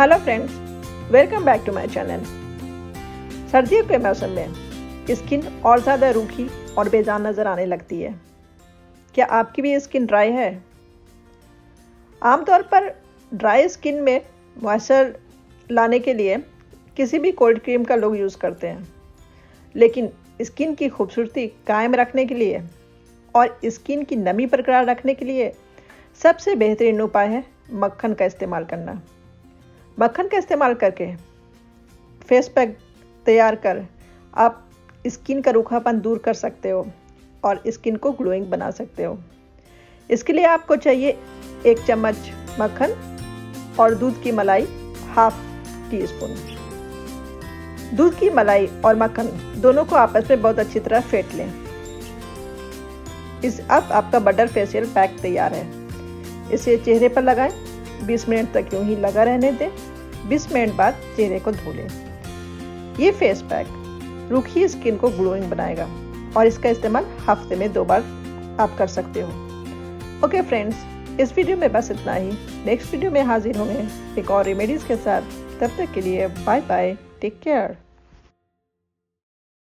Hello friends, welcome back to my channel. सर्दियों के मौसम में स्किन और ज़्यादा रूखी और बेजान नज़र आने लगती है। क्या आपकी भी स्किन ड्राई है? आमतौर पर ड्राई स्किन में मॉइस्चर लाने के लिए किसी भी कोल्ड क्रीम का लोग यूज़ करते हैं, लेकिन स्किन की खूबसूरती कायम रखने के लिए और स्किन की नमी बरकरार रखने के लिए सबसे बेहतरीन उपाय है मक्खन का इस्तेमाल करना। मक्खन का इस्तेमाल करके फेस पैक तैयार कर आप स्किन का रूखापन दूर कर सकते हो और स्किन को ग्लोइंग बना सकते हो। इसके लिए आपको चाहिए 1 चम्मच मक्खन और दूध की मलाई ½ टीस्पून। दूध की मलाई और मक्खन दोनों को आपस में बहुत अच्छी तरह फेंट लें। अब आपका बटर फेशियल पैक तैयार है। इसे चेहरे पर लगाएं, 20 मिनट तक यूं ही लगा रहने दें। 20 मिनट बाद चेहरे को धो लें। ये फेस पैक रूखी स्किन को ग्लोइंग बनाएगा और इसका इस्तेमाल हफ्ते में 2 बार आप कर सकते हो। ओके फ्रेंड्स, इस वीडियो में बस इतना ही। नेक्स्ट वीडियो में हाजिर होंगे एक और रेमेडीज़ के साथ। तब तक के लिए बाय बाय, टेक केयर।